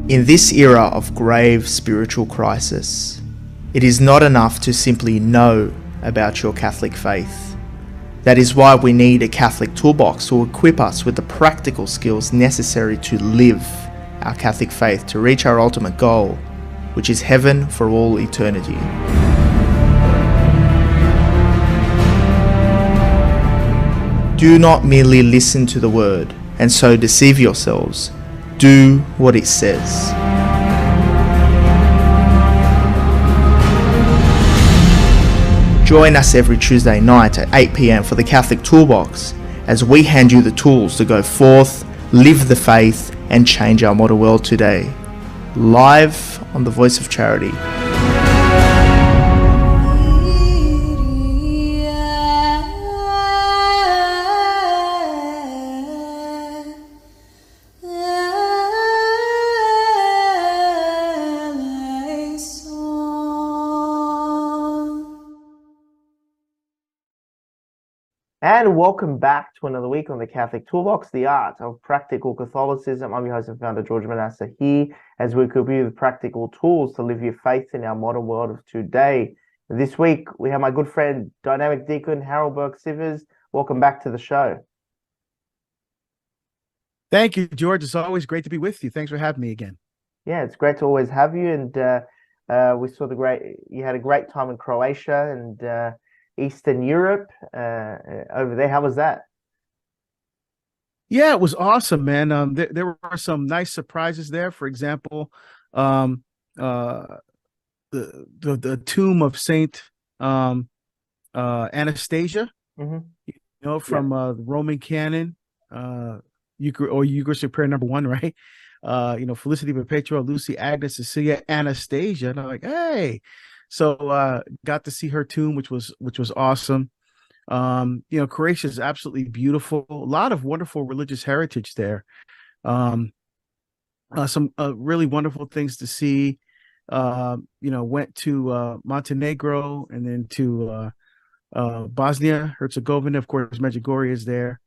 In this era of grave spiritual crisis, it is not enough to simply know about your Catholic faith. That is why we need a Catholic toolbox to equip us with the practical skills necessary to live our Catholic faith to reach our ultimate goal, which is heaven for all eternity. Do not merely listen to the word and so deceive yourselves. Do what it says. Join us every Tuesday night at 8 p.m. for the Catholic Toolbox as we hand you the tools to go forth, live the faith, and change our modern world today. Live on the Voice of Charity. And welcome back to another week on the Catholic Toolbox, the art of practical Catholicism. I'm your host and founder, George Manassa, here as we equip you with practical tools to live your faith in our modern world of today. This week, we have my good friend, dynamic Deacon, Burke-Sivers. Welcome back to the show. Thank you, George. It's always great to be with you. Thanks for having me again. Yeah, it's great to always have you. And we saw you had a great time in Croatia and Eastern Europe over there. How was that? Yeah, it was awesome, man. There were some nice surprises there. For example, the tomb of Saint Anastasia, from the Roman canon, Eucharistic prayer number 1, right? Felicity Perpetua, Lucy, Agnes, Cecilia, Anastasia, and I'm like, hey. So got to see her tomb, which was awesome. Croatia is absolutely beautiful. A lot of wonderful religious heritage there. Some really wonderful things to see. Went to Montenegro and then to Bosnia Herzegovina. Of course, Medjugorje is there.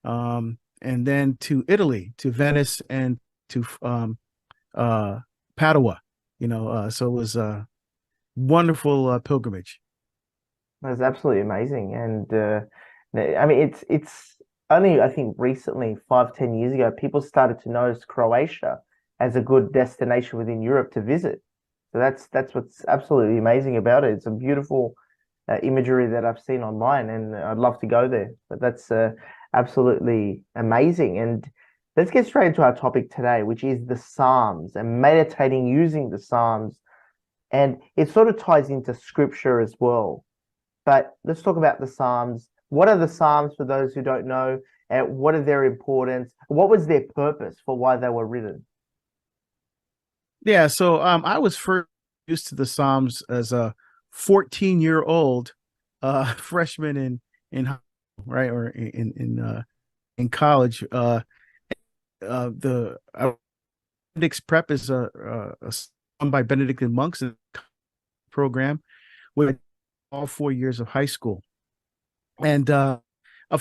And then to Italy, to Venice, and to Padua. So it was wonderful pilgrimage. That's absolutely amazing. And I mean, it's only, I think, recently, 5-10 years ago, people started to notice Croatia as a good destination within Europe to visit. So that's what's absolutely amazing about it. It's a beautiful imagery that I've seen online, and I'd love to go there. But that's absolutely amazing. And let's get straight into our topic today, which is the Psalms and meditating using the Psalms. And it sort of ties into scripture as well. But let's talk about the Psalms. What are the Psalms for those who don't know? And what are their importance? What was their purpose for why they were written? Yeah, so I was first used to the Psalms as a 14-year-old freshman in right or in college. The Benedict's Prep is a by Benedictine monks in the program with all 4 years of high school. And of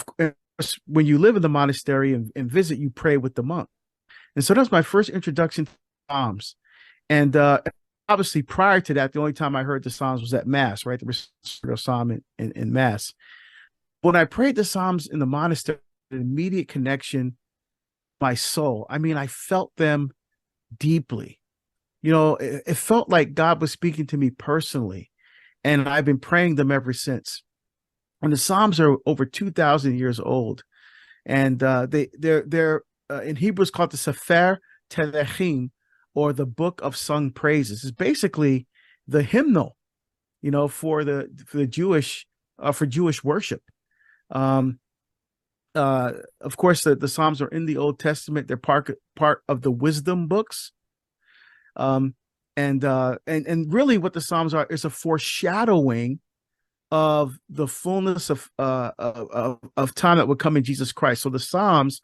course, when you live in the monastery and visit, you pray with the monk. And so that was my first introduction to Psalms. And obviously, prior to that, the only time I heard the Psalms was at Mass, right? There was a Psalm in Mass. When I prayed the Psalms in the monastery, an immediate connection, my soul. I mean, I felt them deeply. It felt like God was speaking to me personally, and I've been praying them ever since. And the Psalms are over 2,000 years old, and they're in Hebrew it's called the Sefer Terechim, or the Book of Sung Praises. It's basically the hymnal, for the Jewish for Jewish worship. Of course, the Psalms are in the Old Testament. They're part of the wisdom books. And really what the Psalms are is a foreshadowing of the fullness of time that would come in Jesus Christ. So the Psalms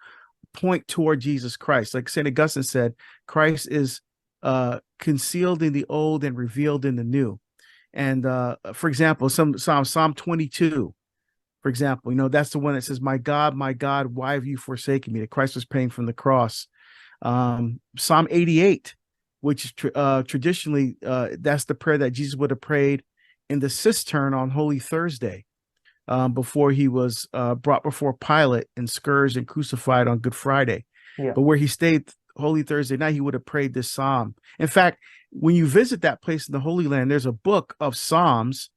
point toward Jesus Christ. Like St. Augustine said, Christ is concealed in the old and revealed in the new. And for example, Psalm 22, for example, that's the one that says, my God, why have you forsaken me? That Christ was praying from the cross. Psalm 88 which traditionally that's the prayer that Jesus would have prayed in the cistern on Holy Thursday, before he was brought before Pilate and scourged and crucified on Good Friday. Yeah. But where he stayed Holy Thursday night, he would have prayed this psalm. In fact, when you visit that place in the Holy Land, there's a book of psalms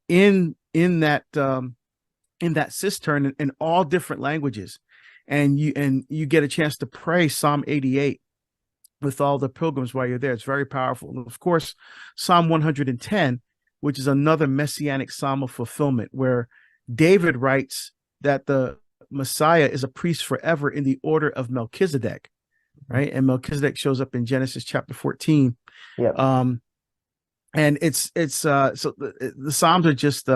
in that cistern in all different languages, and you get a chance to pray Psalm 88 with all the pilgrims while you're there. It's very powerful. And of course, Psalm 110, which is another messianic psalm of fulfillment, where David writes that the Messiah is a priest forever in the order of Melchizedek, right? And Melchizedek shows up in Genesis chapter 14. Yeah. And it's so the Psalms are just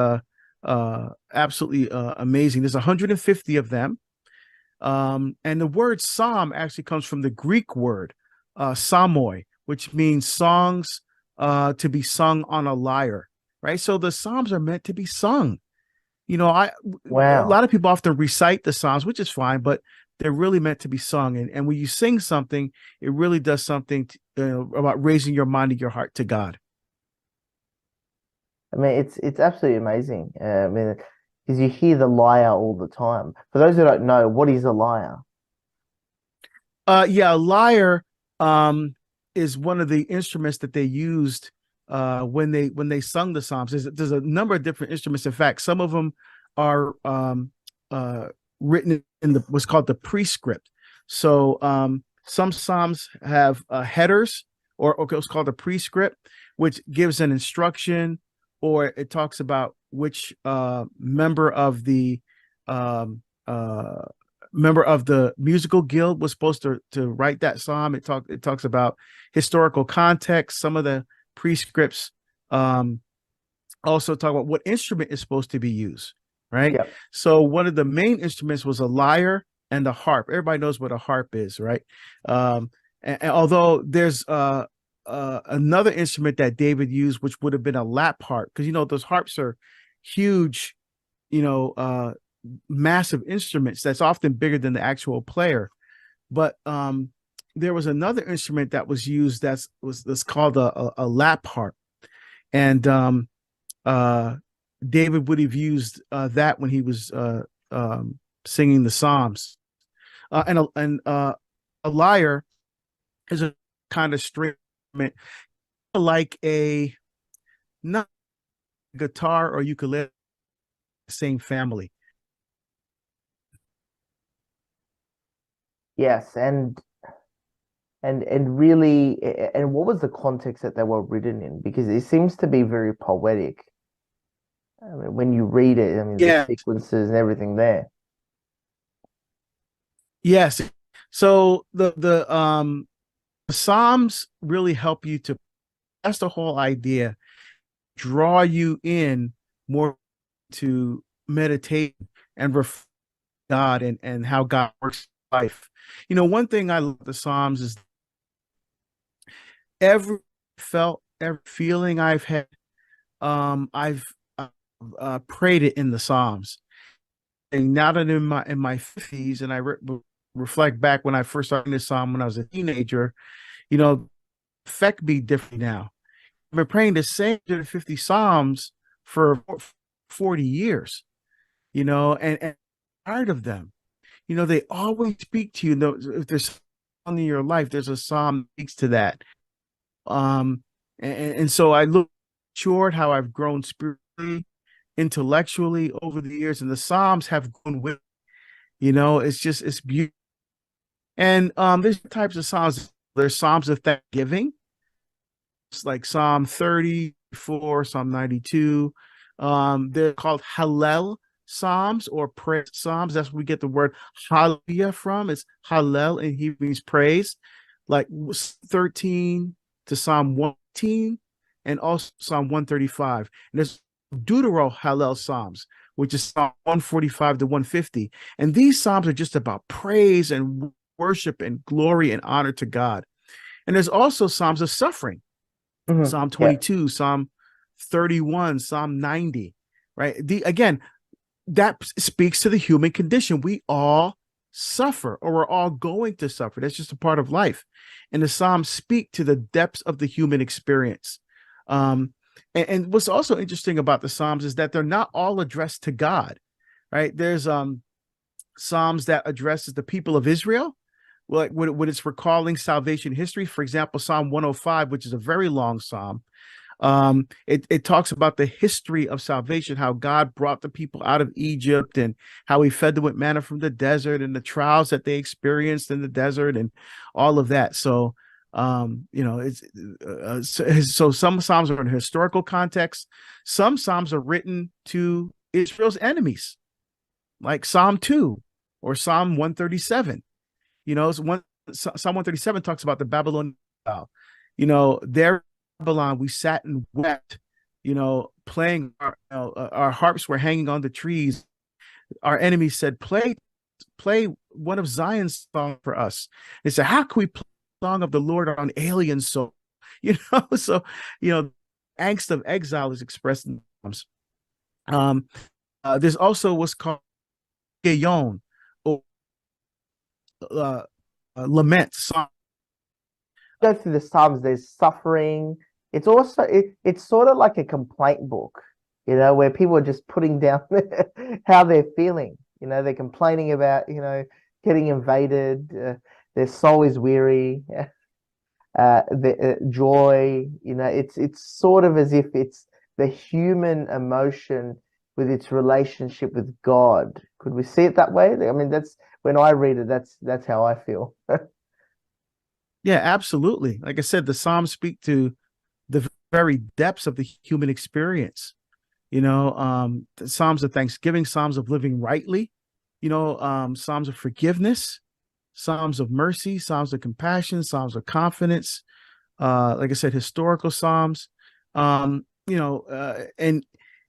absolutely amazing. There's 150 of them. And the word psalm actually comes from the Greek word psalmoi, which means songs to be sung on a lyre, right? So the Psalms are meant to be sung. A Wow. lot of people often recite the Psalms, which is fine, but they're really meant to be sung. And when you sing something, it really does something about raising your mind and your heart to God. I mean, it's absolutely amazing. I mean, because you hear the lyre all the time. For those who don't know, what is a lyre? Yeah, a lyre is one of the instruments that they used when they sung the Psalms. There's a number of different instruments. In fact, some of them are written in what's called the prescript. So some Psalms have headers, or what's called a prescript, which gives an instruction, or it talks about which member of the musical guild was supposed to write that psalm. It talks about historical context. Some of the prescripts also talk about what instrument is supposed to be used, right? Yeah. So one of the main instruments was a lyre and a harp. Everybody knows what a harp is, right? And although there's another instrument that David used, which would have been a lap harp, because those harps are huge, massive instruments that's often bigger than the actual player. But there was another instrument that was used that's called a lap harp, and David would have used that when he was singing the Psalms. And a lyre is a kind of string instrument, like a not guitar or ukulele, same family. Yes, and really, and what was the context that they were written in? Because it seems to be very poetic. I mean, when you read it, I mean, the Yeah. sequences and everything there. Yes. So the Psalms really help you to. That's the whole idea. Draw you in more to meditate and reflect God and how God works in life. One thing I love the Psalms is every feeling I've had, I've prayed it in the Psalms. And now that in my 50s, and I reflect back when I first started this Psalm when I was a teenager, affect me differently now. I've been praying the same 50 Psalms for 40 years, and tired of them. They always speak to you. If there's something in your life, there's a Psalm that speaks to that. And so I look short how I've grown spiritually, intellectually over the years, and the Psalms have grown with it's beautiful. And there's types of Psalms. There's Psalms of thanksgiving. It's like Psalm 34, Psalm 92. They're called Hallel Psalms or praise Psalms. That's where we get the word hallelujah from. It's Hallel in Hebrew means praise, like 13 to Psalm 118 and also Psalm 135. And there's Deutero Hallel Psalms, which is Psalm 145 to 150. And these Psalms are just about praise and worship and glory and honor to God. And there's also Psalms of suffering. Mm-hmm. Psalm 22, Psalm 31, Psalm 90, right? Again, that speaks to the human condition. We all suffer, or we're all going to suffer. That's just a part of life. And the Psalms speak to the depths of the human experience. And what's also interesting about the Psalms is that they're not all addressed to God, right? There's Psalms that addresses the people of Israel, like when it's recalling salvation history. For example, Psalm 105, which is a very long psalm. It talks about the history of salvation, how God brought the people out of Egypt and how he fed them with manna from the desert and the trials that they experienced in the desert and all of that. So, it's so some Psalms are in historical context. Some Psalms are written to Israel's enemies, like Psalm 2 or Psalm 137. Psalm 137 talks about the Babylonian exile. There Babylon, we sat and wept, playing our harps were hanging on the trees. Our enemies said, play one of Zion's songs for us. They said, how can we play the song of the Lord on alien soul? So, angst of exile is expressed in Psalms. There's also what's called Gayon, or lament song. Go through the Psalms, there's suffering. It's also it's sort of like a complaint book, where people are just putting down how they're feeling. They're complaining about, getting invaded. Their soul is weary. The joy. It's sort of as if it's the human emotion with its relationship with God. Could we see it that way? I mean, that's when I read it. That's how I feel. Yeah, absolutely. Like I said, the Psalms speak to the very depths of the human experience. The Psalms of thanksgiving, Psalms of living rightly, Psalms of forgiveness, Psalms of mercy, Psalms of compassion, Psalms of confidence. Like I said, historical Psalms. And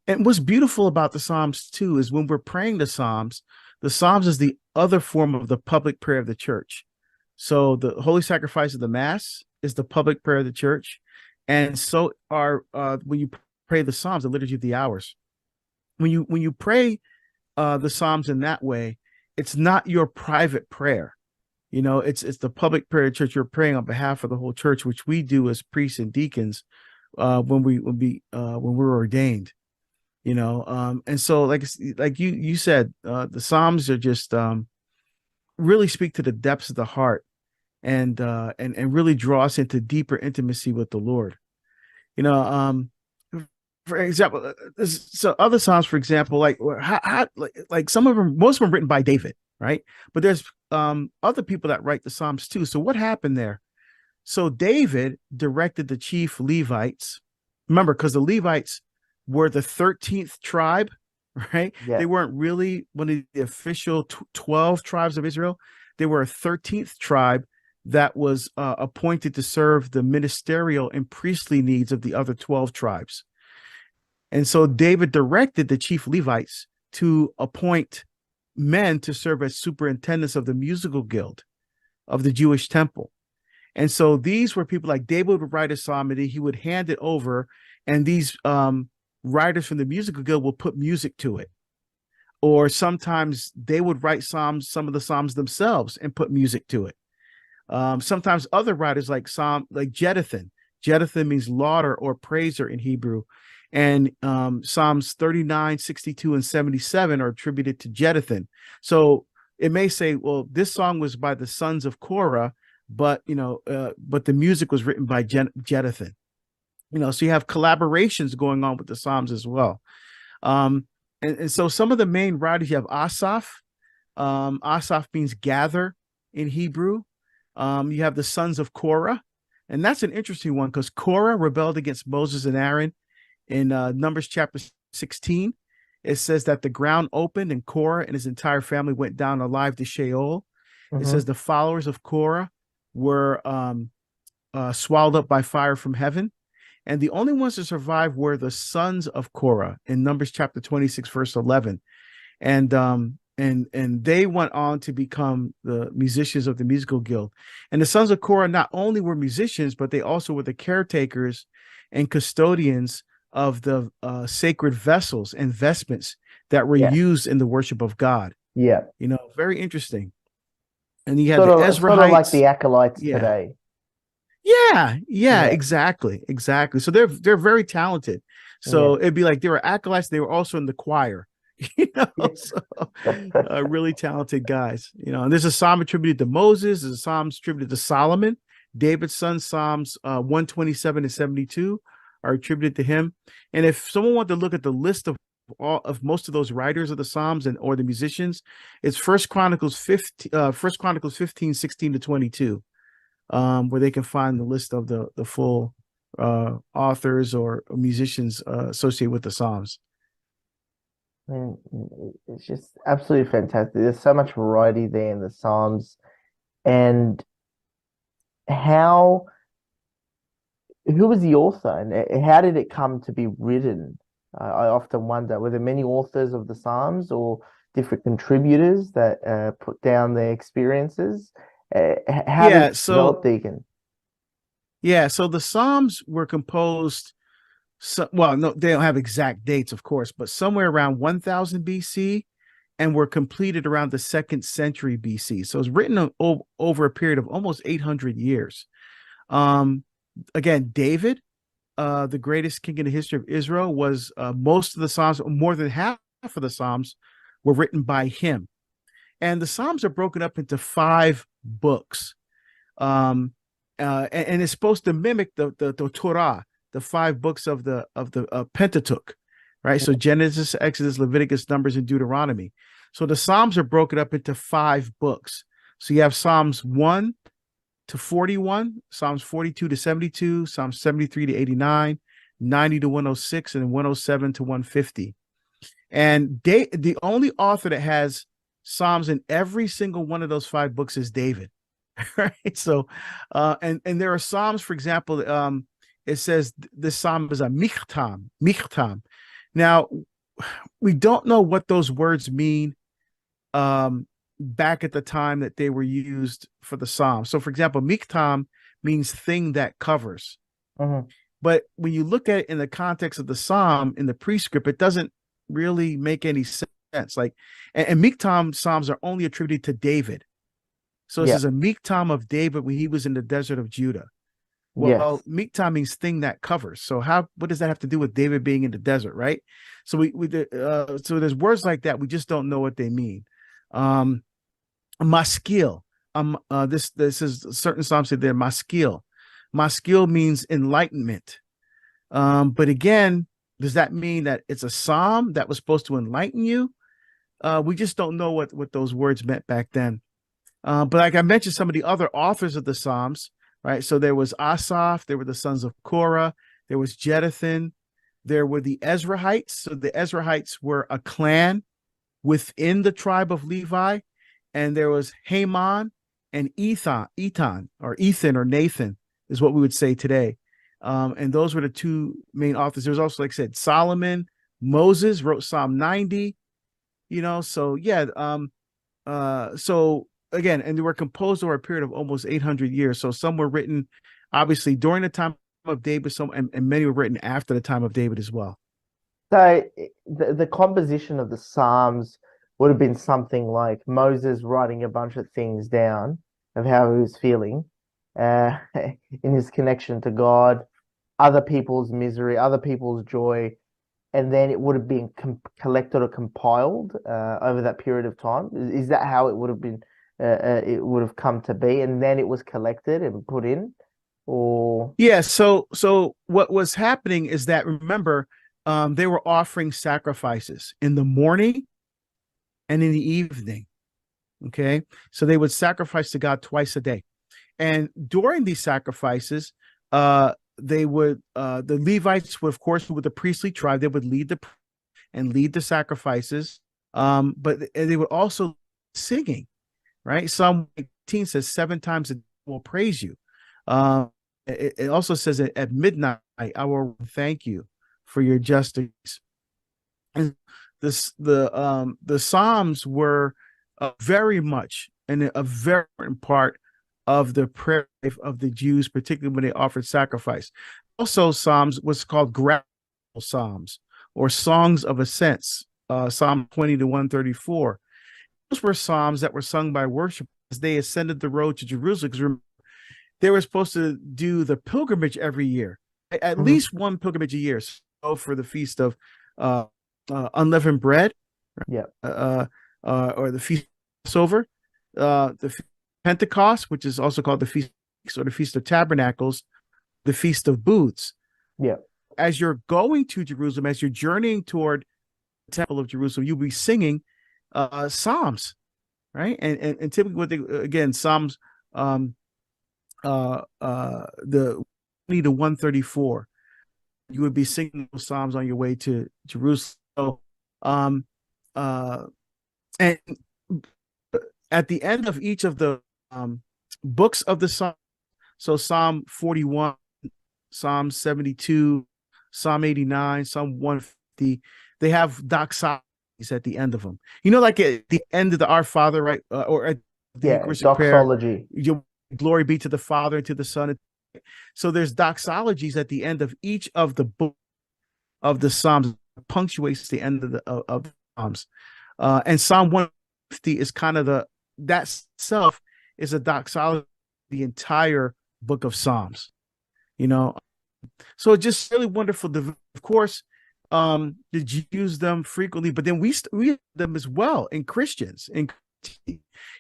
what's beautiful about the Psalms too is when we're praying the Psalms is the other form of the public prayer of the church. So the holy sacrifice of the Mass is the public prayer of the church. And so are when you pray the Psalms, the liturgy of the hours. When you pray the Psalms in that way, it's not your private prayer. It's the public prayer of the church. You're praying on behalf of the whole church, which we do as priests and deacons when we're ordained. And so like you said, the Psalms are just really speak to the depths of the heart and really draw us into deeper intimacy with the Lord. For example, so other Psalms, for example, like some of them, most of them written by David, right? But there's other people that write the Psalms too. So what happened there? So David directed the chief Levites, remember, because the Levites were the 13th tribe, right? Yeah. They weren't really one of the official 12 tribes of Israel. They were a 13th tribe that was appointed to serve the ministerial and priestly needs of the other 12 tribes. And so David directed the chief Levites to appoint men to serve as superintendents of the musical guild of the Jewish temple. And so these were people like David would write a psalm and he would hand it over, and these writers from the musical guild will put music to it. Or sometimes they would write some of the psalms themselves and put music to it. Sometimes other writers like Jeduthun. Jeduthun means lauder or praiser in Hebrew. And Psalms 39, 62, and 77 are attributed to Jeduthun. So it may say, well, this song was by the sons of Korah, but the music was written by Jeduthun. So you have collaborations going on with the Psalms as well. And so some of the main writers, you have Asaph. Asaph means gather in Hebrew. You have the sons of Korah. And that's an interesting one because Korah rebelled against Moses and Aaron. In Numbers chapter 16, it says that the ground opened and Korah and his entire family went down alive to Sheol. It says the followers of Korah were swallowed up by fire from heaven. And the only ones to survive were the sons of Korah in Numbers chapter 26, verse 11. And they went on to become the musicians of the musical guild. And the sons of Korah not only were musicians, but they also were the caretakers and custodians of the sacred vessels and vestments that were used in the worship of God. Yeah. Very interesting. and you had the Sort of like Ezrahites. the acolytes Yeah. today. Yeah, Yeah, exactly. So they're very talented. yeah. So it'd be like they were acolytes, they were also in the choir, so really talented guys, and there's a psalm attributed to Moses, there's a psalms attributed to Solomon, David's son. Psalms 127 and 72 are attributed to him. And if someone wanted to look at the list of all of most of those writers of the psalms and or the musicians, it's First Chronicles 15, 16 to 22, where they can find the list of the full authors or musicians associated with the psalms. I it's just absolutely fantastic. There's so much variety there in the Psalms, and how who was the author and how did it come to be written? I often wonder, were there many authors of the Psalms or different contributors that put down their experiences? How did it Yeah, develop, so Deacon? so the psalms were composed. So, well, no, they don't have exact dates, of course, but somewhere around 1000 BC, and were completed around the second century BC. So it's written over a period of almost 800 years. Um, Again, David, the greatest king in the history of Israel, was most of the Psalms, more than half of the Psalms, were written by him. And the Psalms are broken up into 5 books. And it's supposed to mimic the Torah, the 5 books of the Pentateuch, right? So Genesis, Exodus, Leviticus, Numbers, and Deuteronomy. So the Psalms are broken up into 5 books. So you have Psalms 1 to 41, Psalms 42 to 72, Psalms 73 to 89, 90 to 106, and 107 to 150. And the only author that has Psalms in every single one of those 5 books is David. Right. So, and there are Psalms, for example, it says this Psalm is a michtam. Now, we don't know what those words mean back at the time that they were used for the Psalm. So, for example, michtam means thing that covers. Mhm. But when you look at it in the context of the Psalm, in the prescript, it doesn't really make any sense. Like, and michtam Psalms are only attributed to David. So this Yeah. is a michtam of David when he was in the desert of Judah. Well, Yes. michtam means thing that covers. So what does that have to do with David being in the desert, right? So so there's words like that. We just don't know what they mean. Maskil. This is certain Psalms say they're maskil. Maskil means enlightenment. But again, does that mean that it's a psalm that was supposed to enlighten you? We just don't know what those words meant back then. But like I mentioned, some of the other authors of the Psalms, right? So there was Asaph, there were the sons of Korah, there was Jeduthun, there were the Ezrahites. So the Ezrahites were a clan within the tribe of Levi, and there was Haman and Ethan or Nathan is what we would say today. And those were the 2 main authors. There's also, like I said, Solomon, Moses wrote Psalm 90. So yeah. So again, and they were composed over a period of almost 800 years. So some were written, obviously, during the time of David, and many were written after the time of David as well. So the composition of the Psalms would have been something like Moses writing a bunch of things down of how he was feeling uh, in his connection to God, other people's misery, other people's joy, and then it would have been collected or compiled over that period of time. Is that how it would have been? It would have come to be, and then it was collected and put in, or Yeah. So what was happening is that, remember, they were offering sacrifices in the morning and in the evening. Okay. So they would sacrifice to God twice a day. And during these sacrifices, they would the Levites would, of course, with the priestly tribe, they would lead the sacrifices. But they would also singing, right? Psalm 18 says 7 times a day will praise you. It also says that at midnight I will thank you for your justice. And the Psalms were very much and a very important part of the prayer life of the Jews, particularly when they offered sacrifice. Also, Psalms was called gradual Psalms or songs of ascents, Psalm 20 to 134. those were psalms that were sung by worshipers as they ascended the road to Jerusalem. Because they were supposed to do the pilgrimage every year, at Hmm. least one pilgrimage a year. So for the feast of uh, unleavened bread, Yeah. or the feast of Passover, the feast of Pentecost, which is also called the feast or the feast of tabernacles, the feast of booths. Yeah. As you're going to Jerusalem, as you're journeying toward the temple of Jerusalem, you'll be singing psalms, right? And typically, what they, again, psalms, um, the 20 to 134, you would be singing those psalms on your way to Jerusalem. So, um, uh, and at the end of each of the books of the psalm, so Psalm 41, Psalm 72, Psalm 89, Psalm 150, they have doxologies at the end of them. You know, like at the end of the Our Father, right? Or at the Yeah. Eucharistic prayer, Doxology. glory be to the Father and to the Son. So there's doxologies at the end of each of the book of the Psalms, punctuates the end of the Psalms. And Psalm 150 is kind of that itself is a doxology, the entire book of Psalms, you know. So just really wonderful. Of course, did you use them frequently? But then we use them as well in Christians.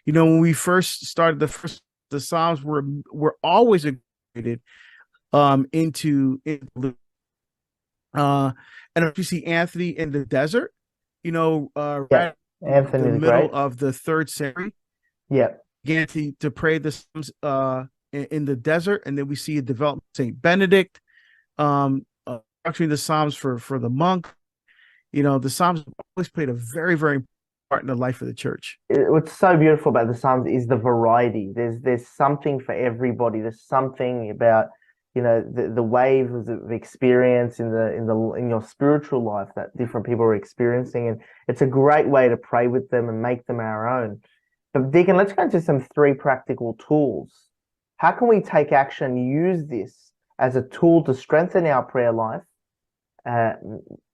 When we first started the Psalms were always integrated into and if you see Anthony in the desert, Yeah. right in the Anthony the middle Great. of the third century, Yeah. began to pray the Psalms in the desert, and then we see a development of Saint Benedict, structuring the Psalms for the monk. The Psalms have always played a very, very important part in the life of the church. What's so beautiful about the Psalms is the variety. There's something for everybody. There's something about, the waves of experience in your spiritual life that different people are experiencing, and it's a great way to pray with them and make them our own. But Deacon, let's go into some three practical tools. How can we take action, use this as a tool to strengthen our prayer life, uh,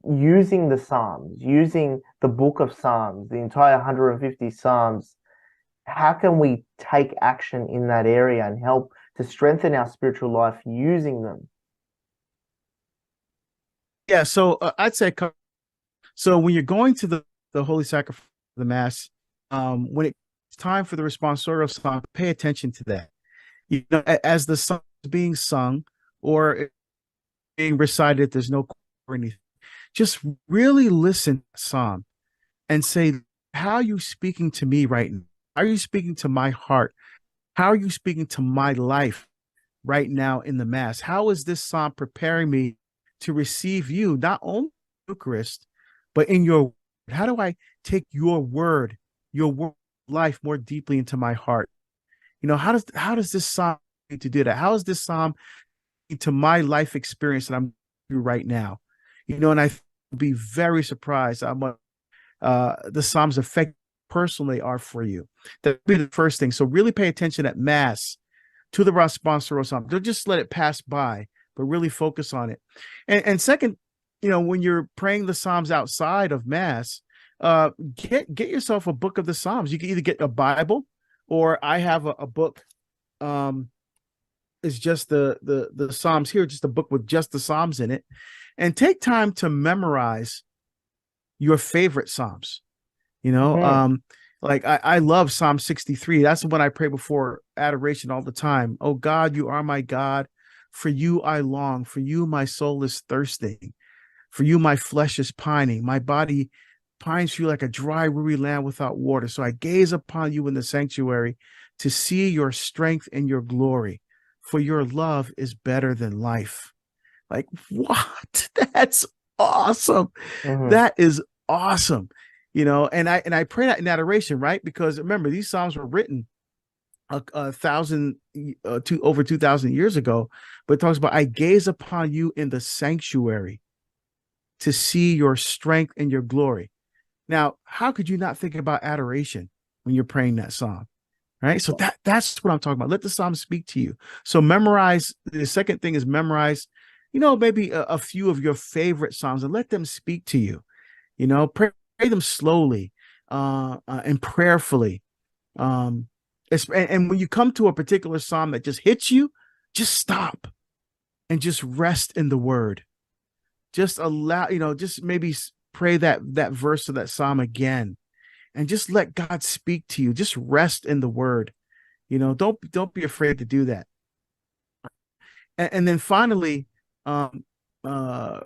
using the Psalms, using the book of Psalms, the entire 150 Psalms? How can we take action in that area and help to strengthen our spiritual life using them? Yeah, so I'd say so. When you're going to the Holy Sacrifice, the Mass, when it's time for the responsorial song, pay attention to that. As the song is being sung or being recited, there's no or anything. Just really listen to the psalm and say, how are you speaking to me right now? How are you speaking to my heart? How are you speaking to my life right now in the Mass? How is this psalm preparing me to receive you, not only in the Eucharist, but in your word? How do I take your word life more deeply into my heart? How does this psalm need to do that? How is this psalm to my life experience that I'm through right now? And I would be very surprised how much the psalms affect personally are for you. That'd be the first thing. So really pay attention at Mass to the responsorial psalm. Don't just let it pass by, but really focus on it. And second, when you're praying the psalms outside of Mass, get yourself a book of the Psalms. You can either get a Bible, or I have a book. It's just the Psalms here, just a book with just the Psalms in it, and take time to memorize your favorite Psalms. Hmm. Like I love Psalm 63. That's the one I pray before adoration all the time. Oh God, you are my God. For you I long. For you my soul is thirsting. For you my flesh is pining. My body pines for you like a dry, weary land without water. So I gaze upon you in the sanctuary to see your strength and your glory. For your love is better than life. Like, what? That's awesome. Hmm. That is awesome. And I pray that in adoration, right? Because remember, these Psalms were written a thousand to over 2,000 years ago, but it talks about, I gaze upon you in the sanctuary to see your strength and your glory. Now, how could you not think about adoration when you're praying that psalm? Right. So that's what I'm talking about. Let the psalm speak to you. So memorize. The second thing is memorize, maybe a few of your favorite psalms and let them speak to you. Pray them slowly. and prayerfully. And when you come to a particular psalm that just hits you, just stop and just rest in the word. Just allow, just maybe pray that verse of that psalm again, and just let God speak to you. Just rest in the word. Don't be afraid to do that. And then finally, um, uh,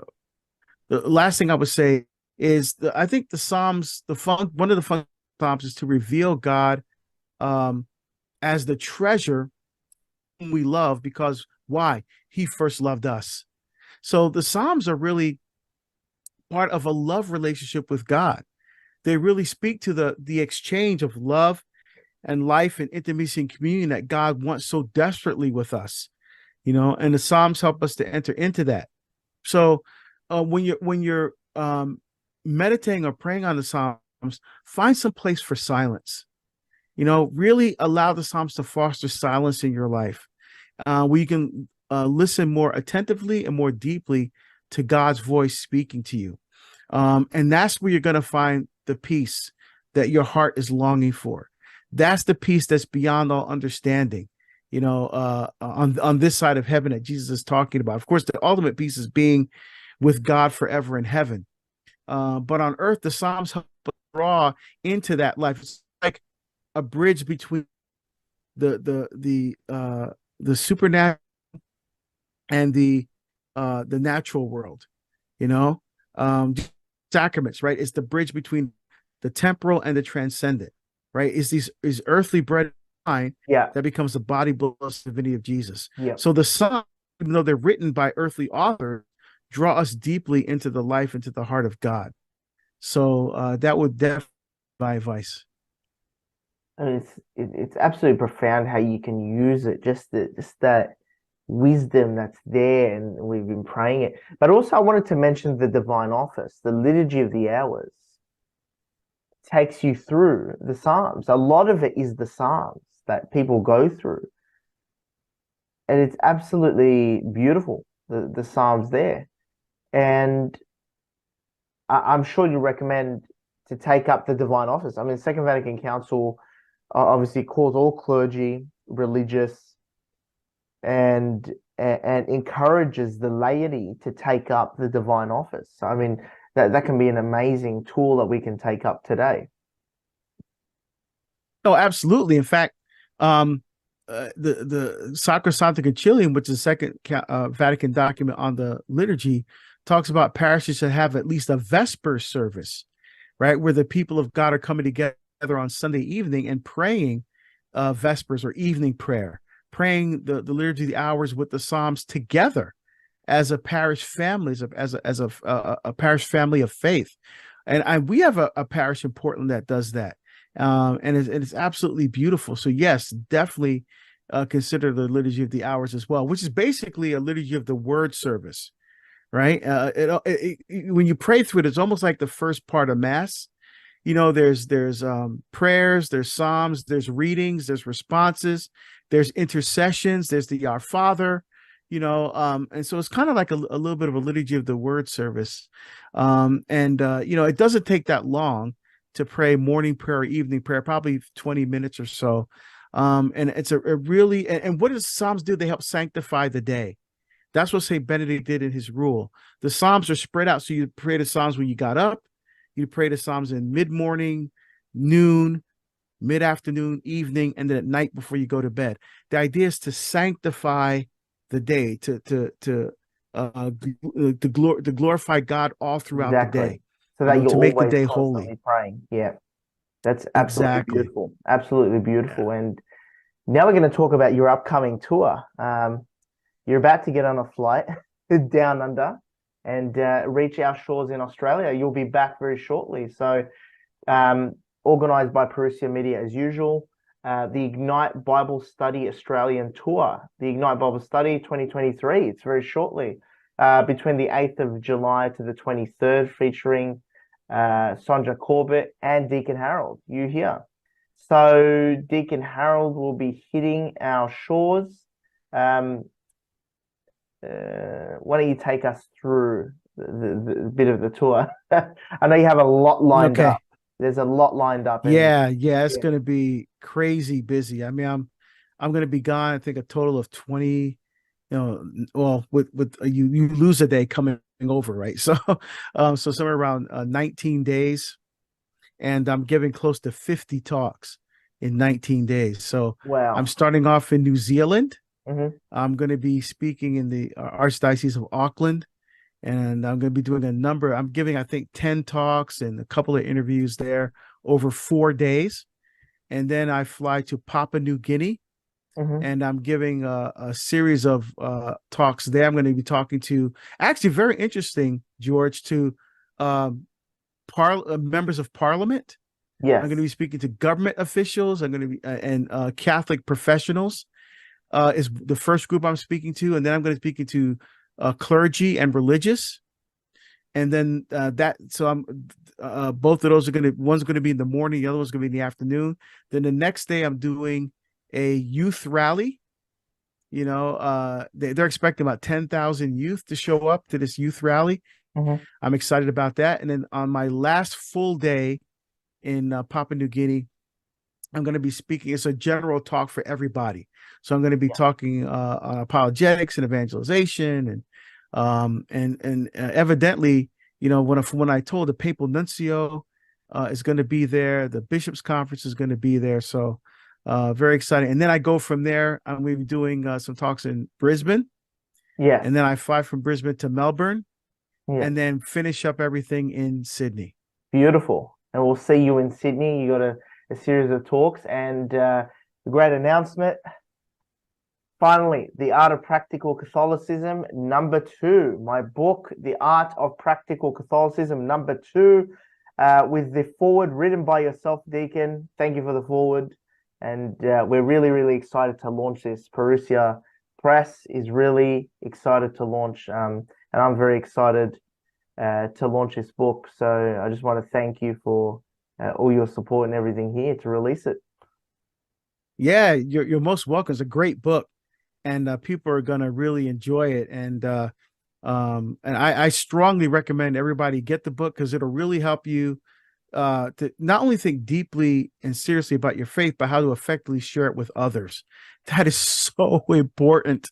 the last thing I would say is I think the Psalms, one of the fun Psalms is to reveal God um, as the treasure whom we love, because why? He first loved us. So the Psalms are really part of a love relationship with God. They really speak to the exchange of love and life and intimacy and communion that God wants so desperately with us. And the Psalms help us to enter into that. So when you're meditating or praying on the Psalms, find some place for silence. Really allow the Psalms to foster silence in your life, where you can listen more attentively and more deeply to God's voice speaking to you. And that's where you're going to find the peace that your heart is longing for. That's the peace that's beyond all understanding, on this side of heaven that Jesus is talking about. Of course, the ultimate peace is being with God forever in heaven. But on earth, the Psalms help us draw into that life. It's like a bridge between the supernatural and the natural world. you know Sacraments, right? It's the bridge between the temporal and the transcendent, right? It's these is earthly bread and wine Yeah. that becomes the body, blood, divinity of Jesus. Yeah. So the Psalms, even though they're written by earthly authors, draw us deeply into the life, into the heart of God. So that would definitely be my advice. I mean, it's absolutely profound how you can use it, just that wisdom that's there, and we've been praying it. But also, I wanted to mention the divine office, the liturgy of the hours takes you through the Psalms. A lot of it is the Psalms that people go through, and it's absolutely beautiful. The Psalms there, and I'm sure you recommend to take up the divine office. I mean, Second Vatican Council obviously calls all clergy religious, and encourages the laity to take up the divine office. So, I mean, that can be an amazing tool that we can take up today. Oh, absolutely. In fact, the Sacrosancta Concilium, which is the second Vatican document on the liturgy, talks about parishes should have at least a Vesper service, right, where the people of God are coming together on Sunday evening and praying Vespers or evening prayer, praying the liturgy of the hours with the Psalms together as a parish family, as a parish family of faith. And we have a parish in Portland that does that. And it's absolutely beautiful. So yes, definitely consider the liturgy of the hours as well, which is basically a liturgy of the word service, right? When you pray through it, it's almost like the first part of Mass. There's prayers, there's psalms, there's readings, there's responses, there's intercessions, there's the Our Father, and so it's kind of like a little bit of a liturgy of the word service. It doesn't take that long to pray morning prayer or evening prayer, probably 20 minutes or so. And it's a really, and what does Psalms do? They help sanctify the day. That's what St. Benedict did in his rule. The Psalms are spread out. So you pray the Psalms when you got up, you pray the Psalms in mid-morning, noon, mid-afternoon, evening, and then at night before you go to bed. The idea is to sanctify the day, to glorify God all throughout the Exactly. day, So that you're to make the always day holy. constantly praying. Yeah, that's absolutely Exactly. beautiful. Absolutely Yeah. beautiful. And now we're going to talk about your upcoming tour. You're about to get on a flight down under and reach our shores in Australia. You'll be back very shortly. So, organized by Parousia Media as usual. The Ignite Bible Study Australian Tour, the Ignite Bible Study 2023. It's very shortly, between the 8th of July to the 23rd, featuring Sonja Corbett and Deacon Harold. You here. So Deacon Harold will be hitting our shores. Why don't you take us through the bit of the tour? I know you have a lot lined Okay. up. There's a lot lined up, and Yeah, it's yeah, going to be crazy busy. I mean, I'm going to be gone. I think a total of 20. Well, with you lose a day coming over, right? So, so somewhere around 19 days, and I'm giving close to 50 talks in 19 days. So I'm wow. starting off in New Zealand. Hmm. I'm going to be speaking in the Archdiocese of Auckland, and I'm going to be doing a number. I'm giving, I think, 10 talks and a couple of interviews there over 4 days. And then I fly to Papua New Guinea, Hmm. and I'm giving a series of talks there. I'm going to be talking to, actually, very interesting, George, to um, members of parliament. I'm going to Yes. be speaking to government officials. I'm going to be and Catholic professionals is the first group I'm speaking to, and then I'm going to be speaking to clergy and religious, and then that. So I'm both of those are going to, one's going to be in the morning, the other one's going to be in the afternoon. Then the next day I'm doing a youth rally. They're expecting about 10,000 youth to show up to this youth rally. Hmm. I'm excited about that. And then on my last full day in Papua New Guinea, I'm going to be speaking. It's a general talk for everybody. So I'm going to be talking on apologetics and evangelization, and evidently, when I told the papal nuncio is going to be there, the bishops conference is going to be there. So very exciting. And then I go from there. I'm going to be doing some talks in Brisbane, Yes. and then I fly from Brisbane to Melbourne, Yes. and then finish up everything in Sydney. Beautiful. And we'll see you in Sydney. You got a series of talks and a great announcement. Finally, The Art of Practical Catholicism, #2. My book, The Art of Practical Catholicism, #2, with the forward written by yourself, Deacon. Thank you for the forward. And we're really, really excited to launch this. Parousia Press is really excited to launch, and I'm very excited to launch this book. So I just want to thank you for all your support and everything here to release it. Yeah, you're most welcome. It's a great book, and people are gonna really enjoy it. And I strongly recommend everybody get the book because it'll really help you to not only think deeply and seriously about your faith, but how to effectively share it with others. That is so important.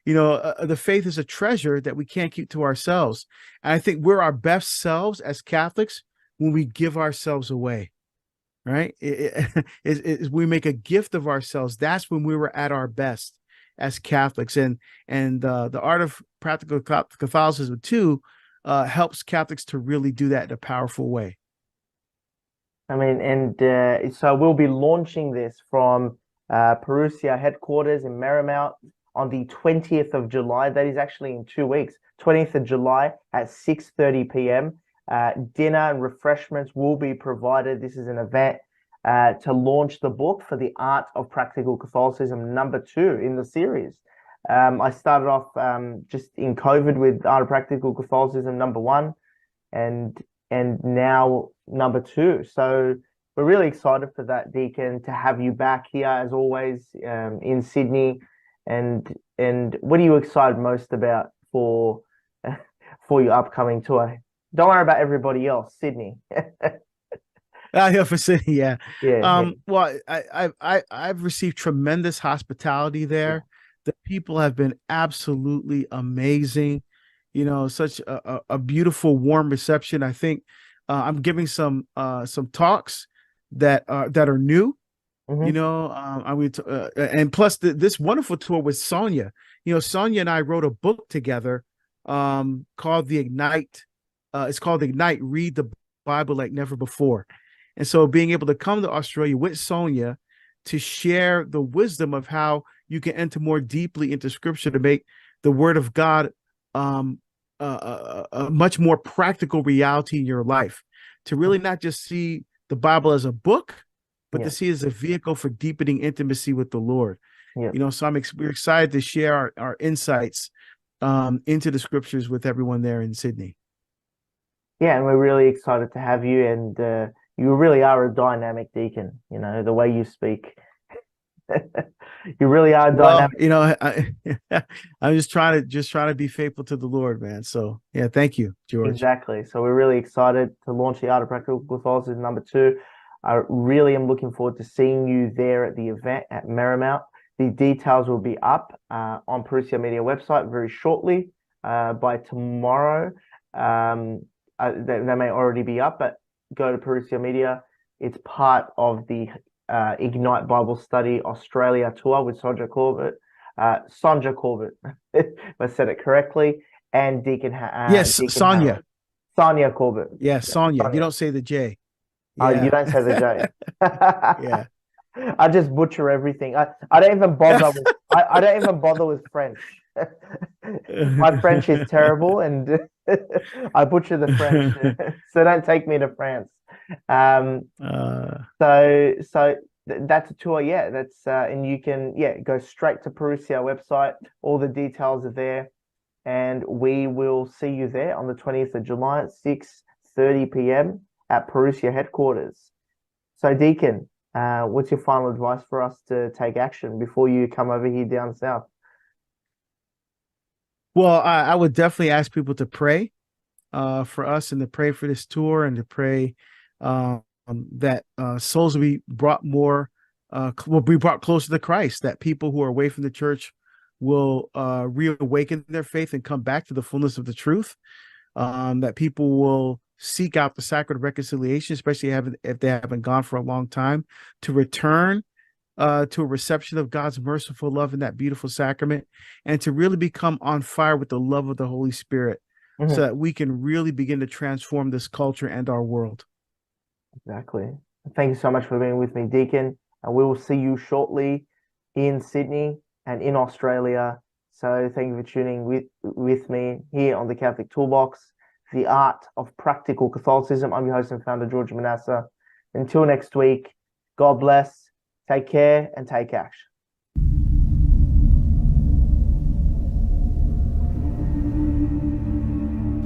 The faith is a treasure that we can't keep to ourselves. And I think we're our best selves as Catholics when we give ourselves away, right? We make a gift of ourselves. That's when we were at our best as Catholics. And the art of practical Catholicism too helps Catholics to really do that in a powerful way. I mean, and so we'll be launching this from Parousia headquarters in Marymount on the 20th of July. That is actually in 2 weeks, 20th of July at 6:30 p.m. Dinner and refreshments will be provided. This is an event to launch the book for The Art of Practical Catholicism, #2 in the series. I started off just in COVID with Art of Practical Catholicism #1, and now #2. So we're really excited for that, Deacon, to have you back here as always in Sydney. And what are you excited most about for for your upcoming tour? Don't worry about everybody else, Sydney. Yeah, for Sydney, yeah. Yeah, yeah, Well, I've received tremendous hospitality yeah. there. The people have been absolutely amazing. Such a beautiful, warm reception. I think I'm giving some talks that are new. Hmm. I would, and plus this wonderful tour with Sonia. Sonia and I wrote a book together, called the Ignite. It's called Ignite. Read the Bible like never before. And so being able to come to Australia with Sonia to share the wisdom of how you can enter more deeply into Scripture to make the Word of God um, a much more practical reality in your life. To really not just see the Bible as a book, but to Yeah, see it as a vehicle for deepening intimacy with the Lord. yeah. So we're excited to share our insights into the Scriptures with everyone there in Sydney. Yeah, and we're really excited to have you. And you really are a dynamic deacon. The way you speak, You really are Well, dynamic. I'm just trying to be faithful to the Lord, man. So yeah, thank you, George. Exactly. So we're really excited to launch the Art of Practical Catholicism #2. I really am looking forward to seeing you there at the event at Marymount. The details will be up on Parousia Media website very shortly. By tomorrow, they may already be up, but go to Parousia Media. It's part of the Ignite Bible Study Australia tour with Sonja Corbett. Sonja Corbett, if I said it correctly, and Deacon. Yes, Deacon Sonia. Sonia Corbett. Yeah, Sonia. You Sonia. don't say the J. Oh, you Yeah. don't say the J. Yeah. I just butcher everything. I don't even bother with I don't even bother with French. My French is terrible, and I butcher the French. So don't take me to France. So that's a tour. Yeah, that's and you can go straight to Parousia website. All the details are there, and we will see you there on the 20th of July at 6:30 p.m. at Parousia headquarters. So Deacon, what's your final advice for us to take action before you come over here down south? Well, I would definitely ask people to pray for us, and to pray for this tour, and to pray that souls will be brought closer to Christ, that people who are away from the church will reawaken their faith and come back to the fullness of the truth, that people will seek out the sacrament of reconciliation, especially if they haven't gone for a long time, to return to a reception of God's merciful love in that beautiful sacrament, and to really become on fire with the love of the Holy Spirit, so that we can really begin to transform this culture and our world. Exactly. Thank you so much for being with me, Deacon. And we will see you shortly in Sydney and in Australia. So thank you for tuning with me here on the Catholic Toolbox, the Art of Practical Catholicism. I'm your host and founder, George Manassa. Until next week, God bless, take care, and take action.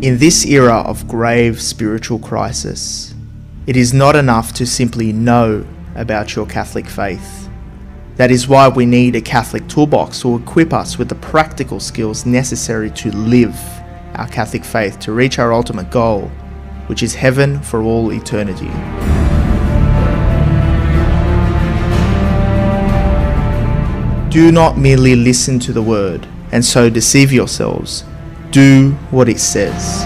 In this era of grave spiritual crisis, it is not enough to simply know about your Catholic faith. That is why we need a Catholic toolbox to equip us with the practical skills necessary to live our Catholic faith to reach our ultimate goal, which is heaven for all eternity. Do not merely listen to the word and so deceive yourselves. Do what it says.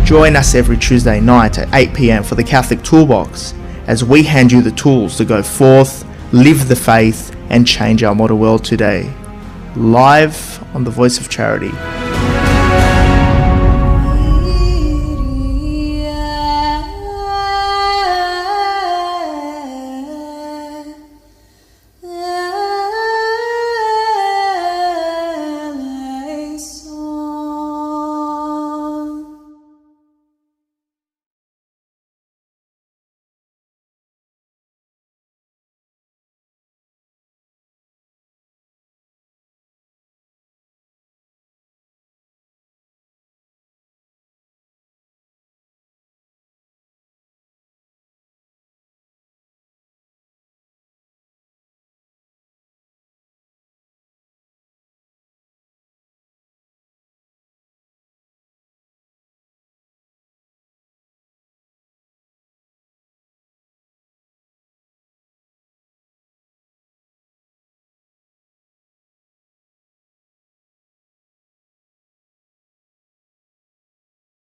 Join us every Tuesday night at 8 p.m. for the Catholic Toolbox, as we hand you the tools to go forth, live the faith, and change our modern world today. Live on the Voice of Charity.